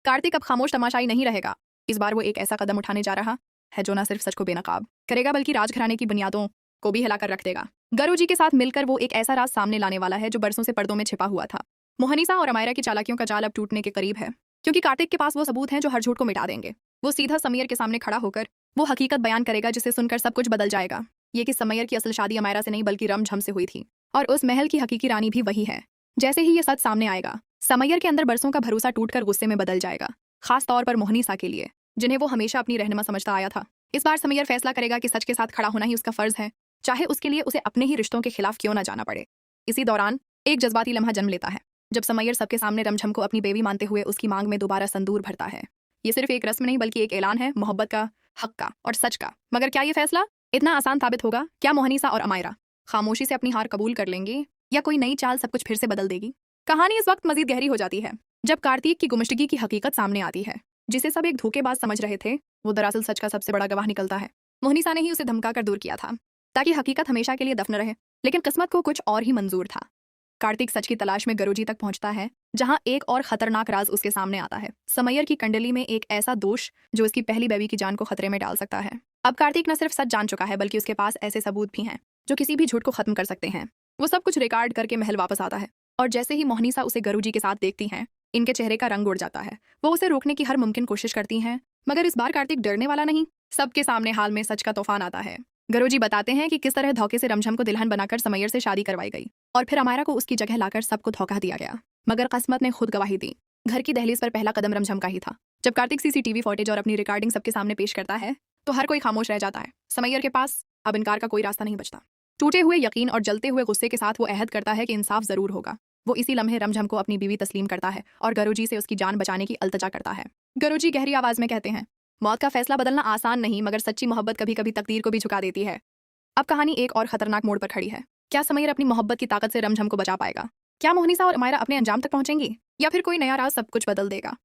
कार्तिक अब खामोश तमाशाई नहीं रहेगा। इस बार वो एक ऐसा कदम उठाने जा रहा है जो न सिर्फ सच को बेनकाब करेगा बल्कि राजघराने की बुनियादों को भी हिलाकर रख देगा। गरु जी के साथ मिलकर वो एक ऐसा राज सामने लाने वाला है जो बरसों से पर्दों में छिपा हुआ था। मोहनीसा और अमायरा की चालाकियों का जाल अब टूटने के करीब है, क्योंकि कार्तिक के पास वो सबूत हैं जो हर झूठ को मिटा देंगे। वो सीधा समैयर के सामने खड़ा होकर वो हकीकत बयान करेगा जिसे सुनकर सब कुछ बदल जाएगा। ये कि समैयर की असल शादी अमायरा से नहीं बल्कि रमझम से हुई थी, और उस महल की हकीकी रानी भी वही है। जैसे ही ये सच सामने आएगा, समैयर के अंदर बरसों का भरोसा टूटकर गुस्से में बदल जाएगा, खास तौर पर मोहनीसा के लिए, जिन्हें वो हमेशा अपनी रहनुमा समझता आया था। इस बार समैयर फैसला करेगा कि सच के साथ खड़ा होना ही उसका फर्ज है, चाहे उसके लिए उसे अपने ही रिश्तों के खिलाफ क्यों ना जाना पड़े। इसी दौरान एक जज्बाती लम्हा जन्म लेता है, जब समैयर सबके सामने रमझम को अपनी बेबी मानते हुए उसकी मांग में दोबारा संदूर भरता है। ये सिर्फ एक रस्म नहीं बल्कि एक ऐलान है, मोहब्बत का, हक का और सच का। मगर क्या ये फैसला इतना आसान साबित होगा? क्या मोहनीसा और अमायरा खामोशी से अपनी हार कबूल कर लेंगे, या कोई नई चाल सब कुछ फिर से बदल देगी? कहानी इस वक्त मजीद गहरी हो जाती है जब कार्तिक की गुमशुदगी की हकीकत सामने आती है। जिसे सब एक धोखेबाज समझ रहे थे, वो दरअसल सच का सबसे बड़ा गवाह निकलता है। मोहनीसा ने ही उसे धमका कर दूर किया था ताकि हकीकत हमेशा के लिए दफन रहे, लेकिन किस्मत को कुछ और ही मंजूर था। कार्तिक सच की तलाश में गरुजी तक पहुंचता है, जहां एक और खतरनाक राज उसके सामने आता है। समैयर की कंडली में एक ऐसा दोष जो उसकी पहली बेबी की जान को खतरे में डाल सकता है। अब कार्तिक न सिर्फ सच जान चुका है बल्कि उसके पास ऐसे सबूत भी हैं जो किसी भी झूठ को खत्म कर सकते हैं। वो सब कुछ रिकॉर्ड करके महल वापस आता है, और जैसे ही मोहनीसा उसे गरुजी के साथ देखती हैं, इनके चेहरे का रंग उड़ जाता है। वो उसे रोकने की हर मुमकिन कोशिश करती हैं, मगर इस बार कार्तिक डरने वाला नहीं। सबके सामने हाल में सच का तूफान आता है। गरुजी बताते हैं कि किस तरह धोखे से रमझम को दुल्हन बनाकर समैयर से शादी करवाई गई, और फिर अमायरा को उसकी जगह लाकर सबको धोखा दिया गया। मगर किस्मत ने खुद गवाही दी। घर की दहलीज पर पहला कदम रमझम का ही था। जब कार्तिक सीसीटीवी फुटेज और अपनी रिकॉर्डिंग सबके सामने पेश करता है, तो हर कोई खामोश रह जाता है। समैयर के पास अब इनकार का कोई रास्ता नहीं बचता। टूटे हुए यकीन और जलते हुए गुस्से के साथ वो अहद करता है कि इंसाफ जरूर होगा। वो इसी लम्हे रमझम को अपनी बीवी तस्लीम करता है और गरुजी से उसकी जान बचाने की अल्तजा करता है। गरुजी गहरी आवाज में कहते हैं, मौत का फैसला बदलना आसान नहीं, मगर सच्ची मोहब्बत कभी कभी तकदीर को भी झुका देती है। अब कहानी एक और खतरनाक मोड़ पर खड़ी है। क्या समैयर अपनी मोहब्बत की ताकत से रमझम को बचा पाएगा? क्या मोहनीसा और अमायरा अपने अंजाम तक पहुंचेंगी, या फिर कोई नया राज सब कुछ बदल देगा?